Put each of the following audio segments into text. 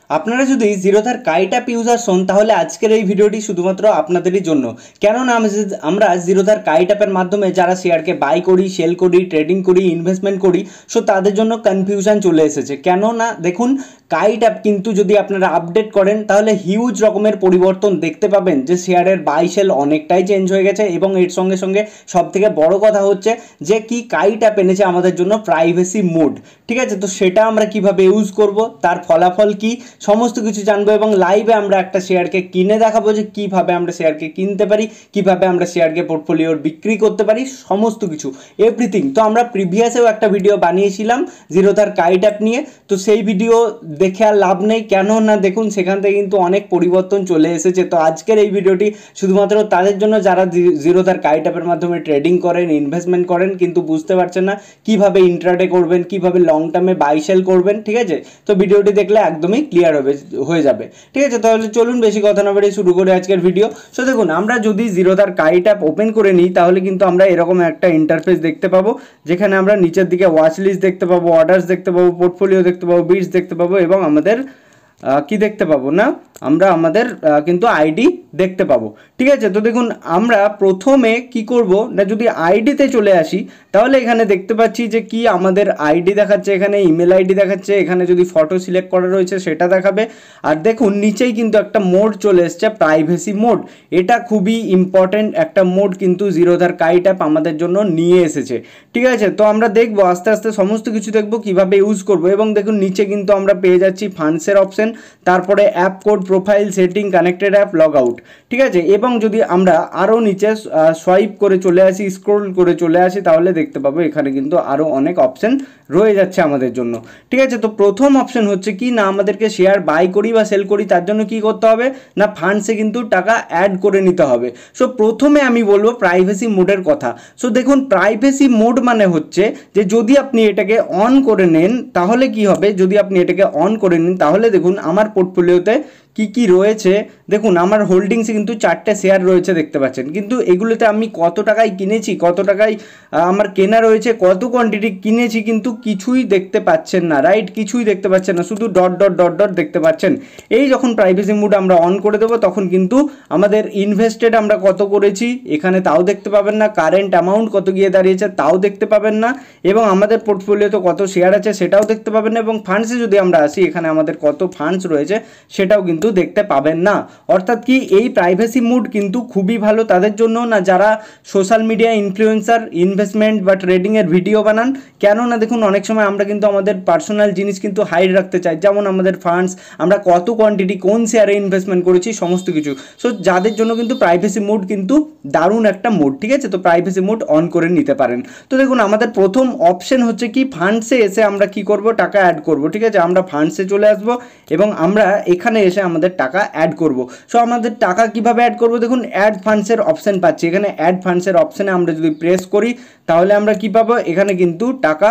আপনারা যদি জিরোধার kite app user হন তাহলে আজকের এই ভিডিওটি শুধুমাত্র আপনাদেরই জন্য। কেননা আমরা জিরোধার কাইট অ্যাপের মাধ্যমে যারা শেয়ারকে বাই করি, সেল করি, ট্রেডিং করি, ইনভেস্টমেন্ট করি, সো তাদের জন্য কনফিউশন চলে এসেছে। কেননা দেখুন, কাইট অ্যাপ কিন্তু যদি আপনারা আপডেট করেন তাহলে হিউজ রকমের পরিবর্তন দেখতে পাবেন, যে শেয়ারের বাই সেল অনেকটাই চেঞ্জ হয়ে গেছে। এবং এর সঙ্গে সঙ্গে সবথেকে বড় কথা হচ্ছে যে কি কাইট অ্যাপ এনেছে আমাদের জন্য প্রাইভেসি মোড। ঠিক আছে, তো সেটা আমরা কিভাবে ইউজ করব, তার ফলাফল কি, সমস্ত কিছু জানবো এবং লাইভে আমরা একটা শেয়ারকে কিনে দেখাবো যে কিভাবে আমরা শেয়ারকে কিনতে পারি, কিভাবে আমরা শেয়ারকে পোর্টফোলিওর বিক্রি করতে পারি, সমস্ত কিছু এভরিথিং। তো আমরা প্রিভিয়াসেও একটা ভিডিও বানিয়েছিলাম জিরোধার কাইট অ্যাপ নিয়ে, তো সেই ভিডিও দেখে আর লাভ নেই, কেন না দেখুন সেখান থেকে কিন্তু অনেক পরিবর্তন চলে এসেছে। তো আজকের এই ভিডিওটি শুধুমাত্র তাদের জন্য যারা জিরোধার কাইট অ্যাপের মাধ্যমে ট্রেডিং করেন, ইনভেস্টমেন্ট করেন, কিন্তু বুঝতে পারছেন না কিভাবে ইন্ট্রাডে করবেন, কিভাবে লং টার্মে বাই সেল করবেন। ঠিক আছে, তো ভিডিওটি দেখলে একদমই ক্লিয়ার হয়ে যাবে। ঠিক আছে, তাহলে চলুন বেশি কথা না বাড়িয়ে শুরু করে আজকের ভিডিও। সো দেখুন, আমরা যদি জিরোধার কাইট অ্যাপ ওপেন করে নিই তাহলে কিন্তু আমরা এরকম একটা ইন্টারফেস দেখতে পাবো, যেখানে আমরা নিচের দিকে ওয়াচ লিস্ট দেখতে পাবো, অর্ডার্স দেখতে পাবো, পোর্টফোলিও দেখতে পাবো, বিটস দেখতে পাবো এবং আমাদের কি দেখতে পাবো না, আমরা আমাদের কিন্তু আইডি দেখতে পাবো। ঠিক আছে, তো দেখুন আমরা প্রথমে কি করব না, যদি আইডিতে চলে আসি তাহলে এখানে দেখতে পাচ্ছি যে কি আমাদের আইডি দেখাচ্ছে, এখানে ইমেল আইডি দেখাচ্ছে, এখানে যদি ফটো সিলেক্ট করা রয়েছে সেটা দেখাবে। আর দেখুন নিচেই কিন্তু একটা মোড চলে এসছে, প্রাইভেসি মোড। এটা খুবই ইম্পর্টেন্ট একটা মোড কিন্তু জিরোধার কাইট অ্যাপ আমাদের জন্য নিয়ে এসেছে। ঠিক আছে, তো আমরা দেখবো আস্তে আস্তে সমস্ত কিছু দেখবো কিভাবে ইউজ করব। এবং দেখুন নিচে কিন্তু আমরা পেয়ে যাচ্ছি ফান্ডসের অপশন, তারপরে app code, profile setting, connected app, log out. ঠিক আছে, এবং যদি আমরা আরও নিচে সোয়াইপ করে চলে আসি, স্ক্রোল করে চলে আসি, তাহলে দেখতে পাবো এখানে কিন্তু আরও অনেক অপশন রয়ে যাচ্ছে আমাদের জন্য। ঠিক আছে, তো প্রথম অপশন হচ্ছে কি না, আমাদেরকে শেয়ার বাই করি বা সেল করি তার জন্য কি করতে হবে না, ফান্ডসে কিন্তু টাকা অ্যাড করে নিতে হবে। সো প্রথমে আমি বলবো প্রাইভেসি মোডের কথা। সো দেখুন, প্রাইভেসি মোড মানে হচ্ছে যে যদি আপনি এটাকে অন করে নেন তাহলে কি হবে, যদি আপনি এটাকে অন করে নিন তাহলে দেখুন আমার পোর্টফোলিওতে কি কি রয়েছে। দেখুন আমার হোল্ডিংসে কিন্তু 4টে শেয়ার রয়েছে দেখতে পাচ্ছেন, কিন্তু এগুলোতে আমি কত টাকায় কিনেছি, কত টাকায় আমার কেনা রয়েছে, কত কোয়ান্টিটি কিনেছি, কিন্তু কিছুই দেখতে পাচ্ছেন না। রাইট, কিছুই দেখতে পাচ্ছেন না, শুধু ডট ডট ডট ডট দেখতে পাচ্ছেন। এই যখন প্রাইভেসি মোড আমরা অন করে দেবো তখন কিন্তু আমাদের ইনভেস্টেড আমরা কত করেছি এখানে তাও দেখতে পাবেন না, কারেন্ট অ্যামাউন্ট কত গিয়ে দাঁড়িয়েছে তাও দেখতে পাবেন না, এবং আমাদের পোর্টফোলিওতে কত শেয়ার আছে সেটাও দেখতে পাবেন না, এবং ফান্ডসে যদি আমরা আসি এখানে আমাদের কত ফান্ডস রয়েছে সেটাও কিন্তু দেখতে পাবেন না। অর্থাৎ কি এই প্রাইভেসি মোড কিন্তু খুবই ভালো তাদের জন্য না যারা সোশ্যাল মিডিয়া ইনফ্লুয়েন্সার, ইনভেস্টমেন্ট বা ট্রেডিংয়ের ভিডিও বানান। কেননা দেখুন অনেক সময় আমরা কিন্তু আমাদের পার্সোনাল জিনিস কিন্তু হাইড রাখতে চাই, যেমন আমাদের ফান্ডস, আমরা কত কোয়ান্টিটি কোন শেয়ারে ইনভেস্টমেন্ট করেছি, সমস্ত কিছু। সো যাদের জন্য কিন্তু প্রাইভেসি মোড কিন্তু দারুণ একটা মোড। ঠিক আছে, তো প্রাইভেসি মোড অন করে নিতে পারেন। তো দেখুন আমাদের প্রথম অপশন হচ্ছে কি, ফান্ডসে এসে আমরা কি করব, টাকা অ্যাড করব। ঠিক আছে, আমরা ফান্ডসে চলে আসবো এবং আমরা এখানে এসে আমাদের টাকা অ্যাড করব। সো আমাদের টাকা কিভাবে অ্যাড করব, দেখুন অ্যাড ফান্ডসের অপশন পাচ্ছি, এখানে অ্যাড ফান্ডসের অপশানে আমরা যদি প্রেস করি তাহলে আমরা কি পাবো, এখানে কিন্তু টাকা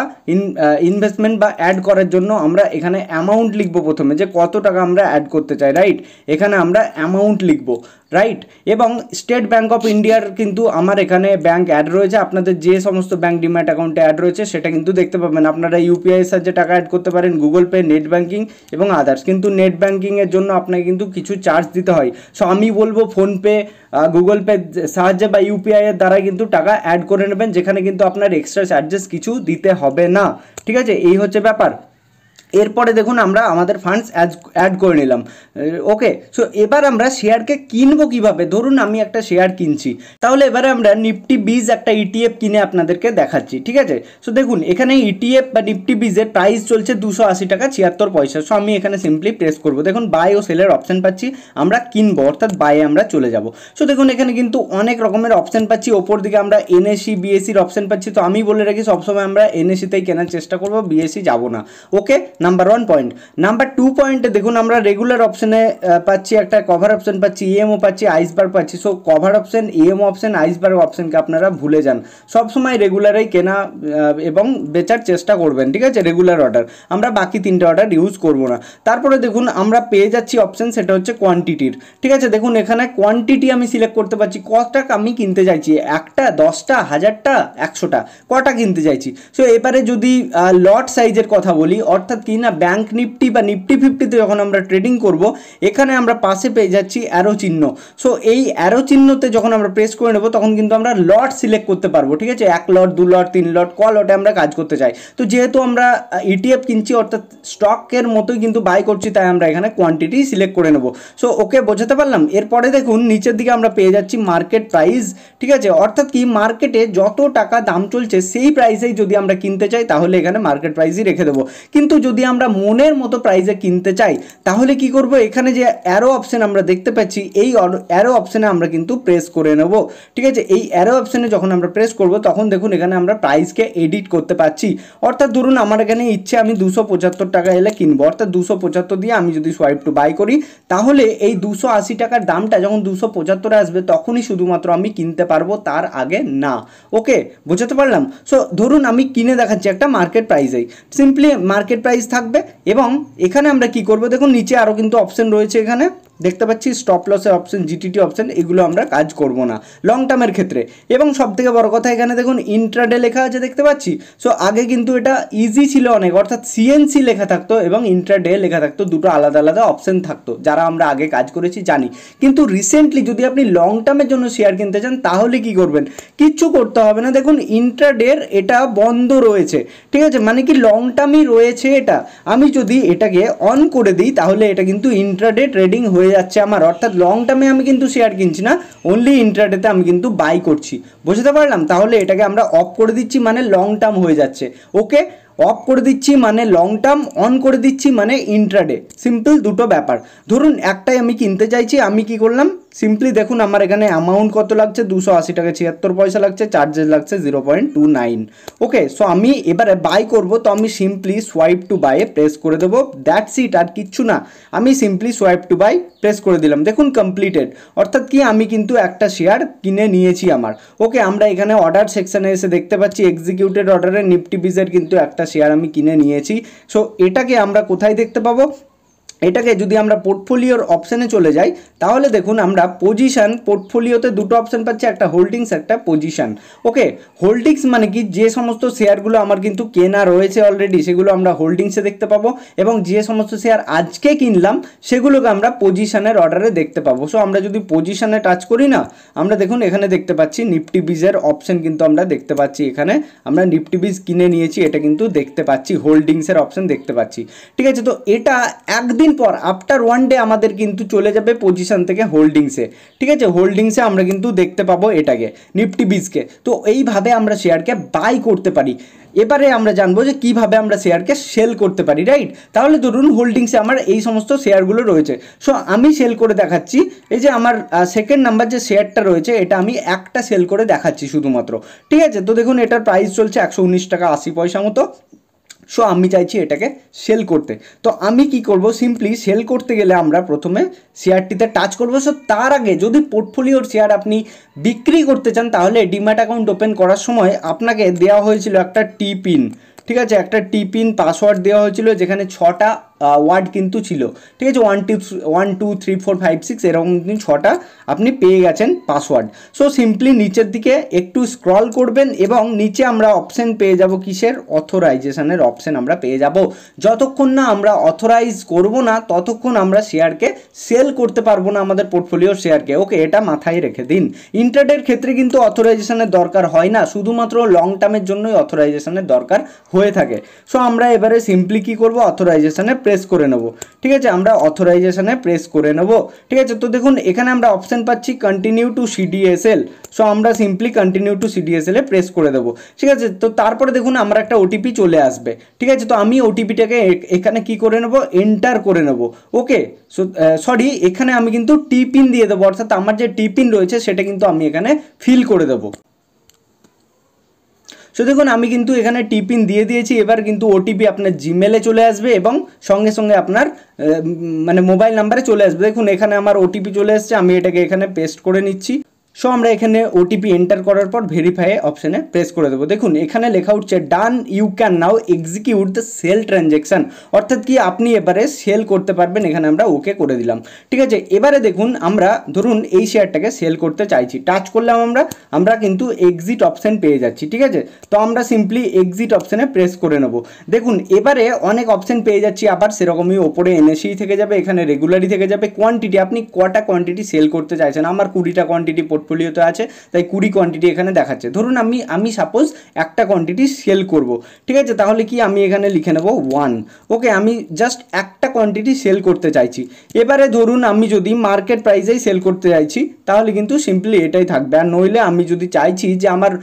ইনভেস্টমেন্ট বা অ্যাড করার জন্য আমরা এখানে অ্যামাউন্ট লিখবো প্রথমে, যে কত টাকা আমরা অ্যাড করতে চাই। রাইট, এখানে আমরা অ্যামাউন্ট লিখবো। রাইট, এবং স্টেট ব্যাঙ্ক অফ ইন্ডিয়ার কিন্তু আমার এখানে ব্যাঙ্ক অ্যাড রয়েছে, আপনাদের যে সমস্ত ব্যাঙ্ক ডিম্যাট অ্যাকাউন্টে অ্যাড রয়েছে সেটা কিন্তু দেখতে পাবেন। আপনারা ইউপিআই এর সাহায্যে টাকা অ্যাড করতে পারেন, গুগল পে, নেট ব্যাঙ্কিং এবং আদার্স। কিন্তু নেট ব্যাঙ্কিংয়ের জন্য আপনাকে কিন্তু কিছু চার্জ দিতে হয়। সো আমি বলবো ফোনপে, গুগল পে সাহায্যে বা ইউপিআই এর দ্বারা কিন্তু টাকা অ্যাড করে নেবেন, যেখানে কিন্তু আপনার এক্সট্রা চার্জেস কিছু দিতে হবে না। ঠিক আছে, এই হচ্ছে ব্যাপার। এরপরে দেখুন আমরা আমাদের ফান্ডস অ্যাড করে নিলাম। ওকে, সো এবার আমরা শেয়ারকে কিনবো কিভাবে। ধরুন আমি একটা শেয়ার কিনছি, তাহলে এবারে আমরা নিফটি বিজ একটা ইটিএফ কিনে আপনাদেরকে দেখাচ্ছি। ঠিক আছে, সো দেখুন এখানে ইটিএফ বা নিফটি বিজের প্রাইস চলছে 280 টাকা 76 পয়সা। সো আমি এখানে সিম্পলি প্রেস করবো, দেখুন বাই ও সেলের অপশান পাচ্ছি, আমরা কিনবো অর্থাৎ বাইয়ে আমরা চলে যাব। সো দেখুন এখানে কিন্তু অনেক রকমের অপশান পাচ্ছি, ওপর দিকে আমরা এনএসি, বিএসির অপশান পাচ্ছি। তো আমি বলে রাখি সবসময় আমরা এনএসিতেই কেনার চেষ্টা করবো, বিএসি যাবো না। ওকে, নাম্বার 1 পয়েন্ট। নাম্বার 2 পয়েন্টে দেখুন আমরা রেগুলার অপশনে পাচ্ছি, একটা কভার অপশন পাচ্ছি, ইএমও পাচ্ছি, আইসবার্গ পাচ্ছি। So cover option, EMO option, iceberg অপশনকে আপনারা ভুলে যান, সবসময় রেগুলারেই কেনা এবং বেচার চেষ্টা করবেন। ঠিক আছে, রেগুলার অর্ডার, আমরা বাকি 3টে অর্ডার ইউজ করব না। তারপরে দেখুন আমরা পেয়ে যাচ্ছি অপশন, সেটা হচ্ছে কোয়ান্টিটির। ঠিক আছে, দেখুন এখানে কোয়ান্টিটি আমি সিলেক্ট করতে পারছি, কতটা আমি কিনতে চাইছি, 1টা, 10টা, 1000টা, 100টা, কটা কিনতে চাইছি। সো এবারে যদি লট সাইজের কথা বলি, অর্থাৎ কি না, ব্যাঙ্ক নিফটি বা নিফটি 50-তে যখন আমরা ট্রেডিং করব, এখানে আমরা পাশে পেয়ে যাচ্ছি অ্যারো চিহ্ন। সো এই অ্যারো চিহ্নতে যখন আমরা প্রেস করে নেব তখন কিন্তু আমরা লট সিলেক্ট করতে পারবো, ঠিক আছে, 1 লট 2 লট 3 লট ক লটে আমরা কাজ করতে চাই। তো যেহেতু আমরা ইটিএফ কিনছি অর্থাৎ স্টকের মতোই কিন্তু বাই করছি, তাই আমরা এখানে কোয়ান্টিটি সিলেক্ট করে নেব। সো ওকে, বোঝাতে পারলাম। এরপরে দেখুন নিচের দিকে আমরা পেয়ে যাচ্ছি মার্কেট প্রাইস, ঠিক আছে, অর্থাৎ কি মার্কেটে যত টাকা দাম চলছে সেই প্রাইসেই যদি আমরা কিনতে চাই তাহলে এখানে মার্কেট প্রাইসই রেখে দেবো। কিন্তু যদি আমরা মনের মতো প্রাইসে কিনতে চাই তাহলে কি করব, এখানে যে অ্যারো অপশন আমরা দেখতে পাচ্ছি এই অ্যারো অপশনে আমরা কিন্তু প্রেস করে নেব, ঠিক আছে। এই অ্যারো অপশনে যখন আমরা প্রেস করব তখন দেখুন এখানে আমরা প্রাইসকে এডিট করতে পারছি। অর্থাৎ ধরুন আমার এখানে ইচ্ছে আমি 275 টাকা এলে কিনবো, অর্থাৎ 275 দিয়ে আমি যদি সোয়াইপ টু বাই করি তাহলে এই 280 টাকার দামটা যখন 275 আসবে তখনই শুধুমাত্র আমি কিনতে পারবো, তার আগে না। ওকে, বোঝাতে পারলাম। সো ধরুন আমি কিনে দেখাচ্ছি একটা মার্কেট প্রাইসেই, সিম্পলি মার্কেট প্রাইস থাকবে এবং এখানে আমরা কি করব, দেখুন নিচে আরও কিন্তু অপশন রয়েছে, এখানে দেখতে পাচ্ছি স্টপ লসের অপশন, জিটিটি অপশন, এগুলো আমরা কাজ করব না লং টার্মের ক্ষেত্রে। এবং সবথেকে বড় কথা এখানে দেখুন ইন্ট্রাডে লেখা আছে, দেখতে পাচ্ছি। সো আগে কিন্তু এটা ইজি ছিল অনেক, অর্থাৎ সিএনসি লেখা থাকতো এবং ইন্ট্রাডে লেখা থাকতো, দুটো আলাদা আলাদা অপশন থাকতো, যারা আমরা আগে কাজ করেছি জানি। কিন্তু রিসেন্টলি যদি আপনি লং টার্মের জন্য শেয়ার কিনতে চান তাহলে কি করবেন, কিচ্ছু করতে হবে না। দেখুন ইন্ট্রাডের এটা বন্ধ রয়েছে, ঠিক আছে, মানে কি লং টার্মই রয়েছে এটা। আমি যদি এটাকে অন করে দিই তাহলে এটা কিন্তু ইন্ট্রাডে ট্রেডিং হয়ে যাচ্ছে আমার, অর্থাৎ লং টার্মে আমি কিন্তু শেয়ার কিনছি না, অনলি ইন্ট্রাডেতে আমি কিন্তু বাই করছি। বুঝতে পারলাম? তাহলে এটাকে আমরা অফ করে দিচ্ছি মানে লং টার্ম হয়ে যাচ্ছে। ওকে, অফ করে দিচ্ছি মানে লং টার্ম, অন করে দিচ্ছি মানে ইন্ট্রাডে, সিম্পল দুটো ব্যাপার। ধরুন একটাই আমি কিনতে চাইছি, আমি কি করলাম, সিম্পলি দেখুন আমার এখানে অ্যামাউন্ট কত লাগছে, 280 টাকা 76 পয়সা লাগছে, চার্জেস লাগছে 0.29। ওকে, সো আমি এবারে বাই করব, তো আমি simply swipe to buy press করে দেবো, দ্যাটস ইট, আর কিচ্ছু না। আমি simply swipe to buy press করে দিলাম, দেখুন কমপ্লিটেড, অর্থাৎ কি আমি কিন্তু একটা শেয়ার কিনে নিয়েছি আমার। ওকে, আমরা এখানে অর্ডার সেকশনে এসে দেখতে পাচ্ছি এক্সিকিউটেড অর্ডারে নিফটি বিজের কিন্তু একটা শেয়ার আমি কিনে নিয়েছি। সো এটাকে আমরা কোথায় দেখতে পাবো, এটাকে যদি আমরা পোর্টফোলিওর অপশানে চলে যাই তাহলে দেখুন আমরা পজিশন, পোর্টফোলিওতে দুটো অপশান পাচ্ছি, একটা হোল্ডিংস একটা পজিশন। ওকে, হোল্ডিংস মানে কি, যে সমস্ত শেয়ারগুলো আমার কিন্তু কেনা রয়েছে অলরেডি সেগুলো আমরা হোল্ডিংসে দেখতে পাবো, এবং যে সমস্ত শেয়ার আজকে কিনলাম সেগুলোকে আমরা পজিশনের অর্ডারে দেখতে পাবো। সো আমরা যদি পজিশনে টাচ করি না, আমরা দেখুন এখানে দেখতে পাচ্ছি নিফটি বিজের অপশান কিন্তু আমরা দেখতে পাচ্ছি, এখানে আমরা নিফটি বিজ কিনে নিয়েছি এটা কিন্তু দেখতে পাচ্ছি, হোল্ডিংসের অপশান দেখতে পাচ্ছি, ঠিক আছে। তো এটা একদিন পর আফটার 1 ডে আমাদের কিন্তু চলে যাবে পজিশন থেকে হোল্ডিংসে, ঠিক আছে, হোল্ডিংসে আমরা কিন্তু দেখতে পাবো এটাকে, নিফটি বিজকে। তো এইভাবে আমরা শেয়ারকে বাই করতে পারি। এবারে আমরা জানবো যে কিভাবে আমরা শেয়ারকে সেল করতে পারি, রাইট। তাহলে ধরুন হোল্ডিংসে আমার এই সমস্ত শেয়ারগুলো রয়েছে, সো আমি সেল করে দেখাচ্ছি। এই যে আমার সেকেন্ড নাম্বার যে শেয়ারটা রয়েছে এটা আমি একটা সেল করে দেখাচ্ছি শুধুমাত্র, ঠিক আছে। তো দেখুন এটার প্রাইস চলছে 119 টাকা 80 পয়সা মতো। সো আমি চাইছি এটাকে সেল করতে, তো আমি কি করব, সিম্পলি সেল করতে গেলে আমরা প্রথমে শেয়ারটিতে টাচ করব। সো তার আগে যদি পোর্টফোলিওর শেয়ার আপনি বিক্রি করতে চান তাহলে ডিম্যাট অ্যাকাউন্ট ওপেন করার সময় আপনাকে দেওয়া হয়েছিল একটা টি পিন, ঠিক আছে, একটা টি পিন পাসওয়ার্ড দেওয়া হয়েছিল যেখানে 6টা ওয়ার্ড কিন্তু ছিল, ঠিক আছে, 1 2 3 4 5 6 এরকম কিন্তু 6টা আপনি পেয়ে গেছেন পাসওয়ার্ড। সো সিম্পলি নিচের দিকে একটু স্ক্রল করবেন এবং নিচে আমরা অপশন পেয়ে যাব কিসের, অথরাইজেশনের অপশন আমরা পেয়ে যাব। যতক্ষণ না আমরা অথরাইজ করব না ততক্ষণ আমরা শেয়ারকে সেল করতে পারবো না, আমাদের পোর্টফোলিওর শেয়ারকে। ওকে, এটা মাথায় রেখে দিন। ইন্ট্রাডের ক্ষেত্রে কিন্তু অথরাইজেশনের দরকার হয় না, শুধুমাত্র লং টার্মের জন্যই অথরাইজেশনের দরকার হয়ে থাকে। সো আমরা এবারে সিম্পলি কি করব, অথরাইজেশনে প্রেস করে নেব, ঠিক আছে, আমরা অথরাইজেশনে প্রেস করে নেব, ঠিক আছে। তো দেখুন এখানে আমরা অপশন পাচ্ছি কন্টিনিউ টু সিডিএসএল। সো আমরা simply continue to CDSL A press করে দেবো, ঠিক আছে। তো তারপরে দেখুন আমার একটা ওটিপি চলে আসবে, ঠিক আছে। তো আমি ওটিপিটাকে এখানে কি করে নেব, এন্টার করে নেব। ওকে, সো সরি, এখানে আমি কিন্তু টি পিন দিয়ে দেবো, অর্থাৎ আমার যে টি পিন রয়েছে সেটা কিন্তু আমি এখানে ফিল করে দেবো। সো দেখুন আমি কিন্তু এখানে টিপিন দিয়ে দিয়েছি। এবার কিন্তু ওটিপি আপনার জিমেলে চলে আসবে এবং সঙ্গে সঙ্গে আপনার মানে মোবাইল নাম্বারে চলে আসবে। দেখুন এখানে আমার ওটিপি চলে এসেছে, আমি এটাকে এখানে পেস্ট করে নিচ্ছি। সো আমরা এখানে ওটিপি এন্টার করার পর ভেরিফাই অপশানে প্রেস করে দেবো। দেখুন এখানে লেখা উঠছে done, you can now execute the sell transaction, অর্থাৎ কি আপনি এবারে সেল করতে পারবেন। এখানে আমরা ওকে করে দিলাম। ঠিক আছে, এবারে দেখুন আমরা ধরুন এই শেয়ারটাকে সেল করতে চাইছি, টাচ করলাম আমরা কিন্তু এক্সিট অপশান পেয়ে যাচ্ছি। ঠিক আছে, তো আমরা সিম্পলি এক্সিট অপশানে প্রেস করে নেব। দেখুন এবারে অনেক অপশান পেয়ে যাচ্ছি, আবার সেরকমই ওপরে এনএসই থেকে যাবে, এখানে রেগুলারই থেকে যাবে, কোয়ান্টিটি আপনি কটা কোয়ান্টিটি সেল করতে চাইছেন। আমার 20টা কোয়ান্টিটি পোর্টফোলিওতে আছে, তাই 20 কোয়ান্টিটি এখানে দেখাচ্ছে। ধরুন আমি সাপোজ একটা কোয়ান্টিটি সেল করব। ঠিক আছে, তাহলে কি আমি এখানে লিখে নেব 1। ওকে, আমি জাস্ট একটা কোয়ান্টিটি সেল করতে চাইছি। এবারে ধরুন আমি যদি মার্কেট প্রাইসেই সেল করতে চাইছি তাহলে কিন্তু সিম্পলি এটাই থাকবে। আর নইলে আমি যদি চাইছি যে আমার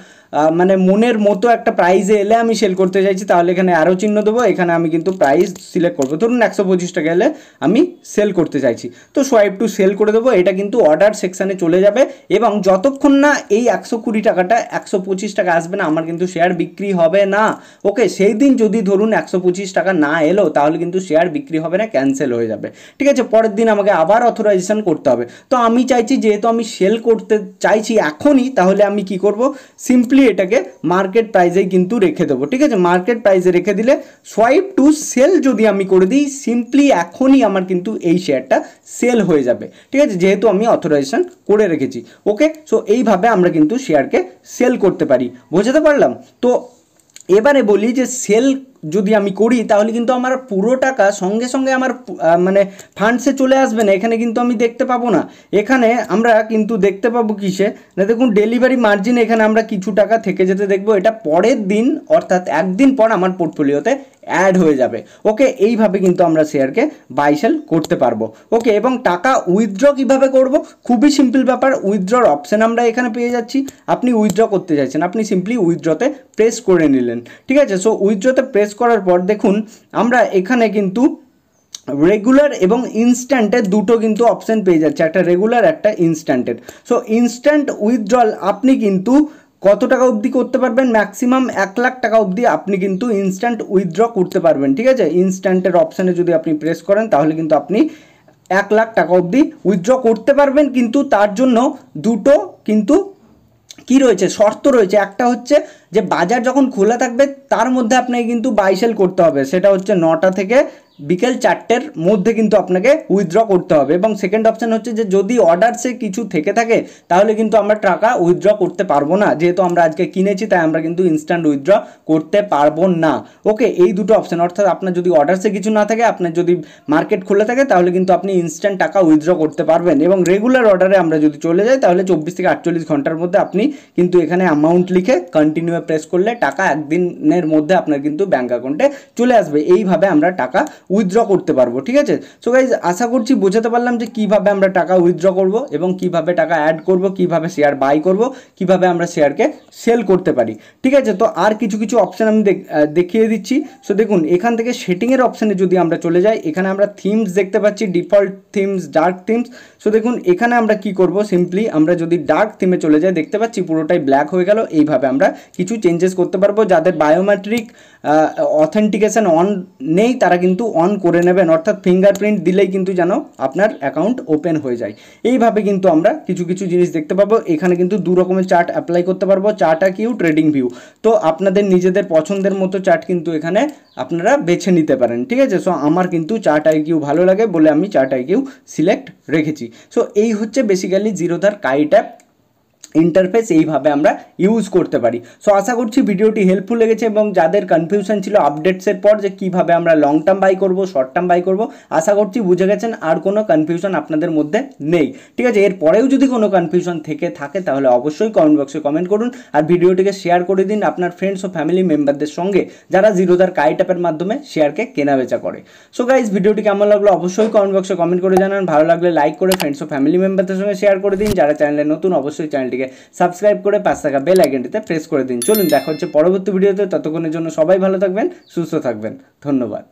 মানে মনের মতো একটা প্রাইসে এলে আমি সেল করতে চাইছি, তাহলে এখানে আরও চিহ্ন দেবো, এখানে আমি কিন্তু প্রাইস সিলেক্ট করবো। ধরুন 125 টাকা এলে আমি সেল করতে চাইছি, তো সোয়াইপ টু সেল করে দেবো। এটা কিন্তু অর্ডার সেকশানে চলে যাবে এবং যতক্ষণ না এই 120 টাকাটা 125 টাকা আসবে না, আমার কিন্তু শেয়ার বিক্রি হবে না। ওকে, সেই দিন যদি ধরুন 125 টাকা না এলো তাহলে কিন্তু শেয়ার বিক্রি হবে না, ক্যান্সেল হয়ে যাবে। ঠিক আছে, পরের দিন আমাকে আবার অথরাইজেশন করতে হবে। তো আমি চাইছি যেহেতু আমি সেল করতে চাইছি এখনই, তাহলে আমি কি করব, সিম্পলি এটাকে মার্কেট প্রাইসেই কিন্তু রেখে দেবো। ঠিক আছে, মার্কেট প্রাইসে রেখে দিলে সোয়াইপ টু সেল যদি আমি করে দিই, সিম্পলি এখনই আমার কিন্তু এই শেয়ারটা সেল হয়ে যাবে। ঠিক আছে, যেহেতু আমি অথরাইজেশন করে রেখেছি। ওকে, সো এইভাবে আমরা কিন্তু শেয়ারকে সেল করতে পারি। বোঝাতে পারলাম? তো এবারে বলি যে সেল যদি আমি করি তাহলে কিন্তু আমার পুরো টাকা সঙ্গে সঙ্গে আমার মানে ফান্ডসে চলে আসবে না, এখানে কিন্তু আমি দেখতে পাবো না। এখানে আমরা কিন্তু দেখতে পাবো কিসে না, দেখুন ডেলিভারি মার্জিন, এখানে আমরা কিছু টাকা থেকে যেতে দেখবো, এটা পরের দিন অর্থাৎ একদিন পর আমার পোর্টফোলিওতে অ্যাড হয়ে যাবে। ওকে, এইভাবে কিন্তু আমরা শেয়ারকে বাই সেল করতে পারবো। ওকে, এবং টাকা উইথড্র কিভাবে করব, খুবই সিম্পল ব্যাপার। উইথড্রর অপশান আমরা এখানে পেয়ে যাচ্ছি। আপনি উইথড্র করতে চাইছেন, আপনি সিম্পলি উইথড্রতে প্রেস করে নিলেন। ঠিক আছে, সো উইথড্রতে প্রেস করার পর দেখুন আমরা এখানে কিন্তু রেগুলার এবং ইনস্ট্যান্টের দুটো কিন্তু অপশান পেয়ে যাচ্ছে, একটা রেগুলার একটা ইনস্ট্যান্টের। সো ইনস্ট্যান্ট উইথড্রল আপনি কিন্তু কত টাকা অবধি করতে পারবেন, ম্যাক্সিমাম 1 লাখ টাকা অবধি আপনি কিন্তু ইনস্ট্যান্ট উইথড্র করতে পারবেন। ঠিক আছে, ইনস্ট্যান্টের অপশানে যদি আপনি প্রেস করেন তাহলে কিন্তু আপনি 1 লাখ টাকা অবধি উইথড্র করতে পারবেন, কিন্তু তার জন্য দুটো কিন্তু কি রয়েছে, শর্ত রয়েছে। একটা হচ্ছে যে বাজার যখন খোলা থাকবে তার মধ্যে আপনাকে কিন্তু বাই সেল করতে হবে, সেটা হচ্ছে 9টা থেকে বিকেল 4টের মধ্যে কিন্তু আপনাকে উইথড্র করতে হবে। এবং সেকেন্ড অপশান হচ্ছে যে যদি অর্ডারসে কিছু থেকে থাকে তাহলে কিন্তু আমরা টাকা উইথড্র করতে পারবো না, যেহেতু আমরা আজকে কিনেছি তাই আমরা কিন্তু ইনস্ট্যান্ট উইথড্র করতে পারবো না। ওকে, এই দুটো অপশান, অর্থাৎ আপনার যদি অর্ডারসে কিছু না থাকে, আপনার যদি মার্কেট খোলা থাকে তাহলে কিন্তু আপনি ইনস্ট্যান্ট টাকা উইথড্র করতে পারবেন। এবং রেগুলার অর্ডারে আমরা যদি চলে যাই তাহলে 24 থেকে 48 ঘন্টার মধ্যে আপনি কিন্তু এখানে অ্যামাউন্ট লিখে কন্টিনিউ প্রেস করলে টাকা একদিনের মধ্যে আপনার কিন্তু ব্যাঙ্ক অ্যাকাউন্টে চলে আসবে। এইভাবে আমরা টাকা উইথড্র করতে পারবো। ঠিক আছে, সো গাইজ আশা করছি বোঝাতে পারলাম যে কিভাবে আমরা টাকা উইথড্র করব এবং কিভাবে টাকা অ্যাড করব, কিভাবে শেয়ার বাই করব, কিভাবে আমরা শেয়ারকে সেল করতে পারি। ঠিক আছে, তো আর কিছু কিছু অপশান আমি দেখিয়ে দিচ্ছি। সো দেখুন এখান থেকে সেটিংয়ের অপশানে যদি আমরা চলে যাই, এখানে আমরা থিমস দেখতে পাচ্ছি, default themes, dark themes. So দেখুন এখানে আমরা কি করব, সিম্পলি আমরা যদি ডার্ক থিমে চলে যাই দেখতে পাচ্ছি পুরোটাই ব্ল্যাক হয়ে গেল। এইভাবে আমরা কিছু চেঞ্জেস করতে পারবো। যাদের বায়োমেট্রিক অথেন্টিকেশন অন নেই তারা কিন্তু অন করে নেবেন, অর্থাৎ ফিঙ্গারপ্রিন্ট দিলেই কিন্তু যেন আপনার অ্যাকাউন্ট ওপেন হয়ে যায়। এইভাবে কিন্তু আমরা কিছু কিছু জিনিস দেখতে পাবো। এখানে কিন্তু 2 রকমের চার্ট অ্যাপ্লাই করতে পারবো, চার্ট কিউ, ট্রেডিং ভিউ। তো আপনাদের নিজেদের পছন্দের মতো চার্ট কিন্তু এখানে আপনারা বেছে নিতে পারেন। ঠিক আছে, সো আমার কিন্তু চার্ট কিউ ভালো লাগে বলে আমি চার্ট কিউ সিলেক্ট রেখেছি। সো এই হচ্ছে বেসিক্যালি জিরোধার কাইট অ্যাপ ইন্টারফেস, এইভাবে আমরা ইউজ করতে পারি। সো আশা করছি ভিডিওটি হেল্পফুল লেগেছে এবং যাদের কনফিউশন ছিল আপডেটসের পর যে কীভাবে আমরা লং টার্ম বাই করব, শর্ট টার্ম বাই করব, আশা করছি বুঝে গেছেন, আর কোনো কনফিউশন আপনাদের মধ্যে নেই। ঠিক আছে, এরপরেও যদি কোনো কনফিউশন থেকে থাকে তাহলে অবশ্যই কমেন্ট বক্সে কমেন্ট করুন আর ভিডিওটিকে শেয়ার করে দিন আপনার ফ্রেন্ডস ও ফ্যামিলি মেম্বারদের সঙ্গে যারা জিরোধার কাইট অ্যাপের মাধ্যমে শেয়ারকে কেনাবেচা করে। সো গাইজ ভিডিওটি কেমন লাগলো অবশ্যই কমেন্ট বক্সে কমেন্ট করে জানান। ভালো লাগলে লাইক করে ফ্রেন্ডস ও ফ্যামিলি মেম্বারদের সঙ্গে শেয়ার করে দিন। যারা চ্যানেলে নতুন অবশ্যই চ্যানেলটিকে সাবস্ক্রাইব করে পাশে থাকা বেল আইকনটিতে প্রেস করে দিন। চলুন দেখা হচ্ছে পরবর্তী ভিডিওতে, ততক্ষণের জন্য সবাই ভালো থাকবেন, সুস্থ থাকবেন, ধন্যবাদ।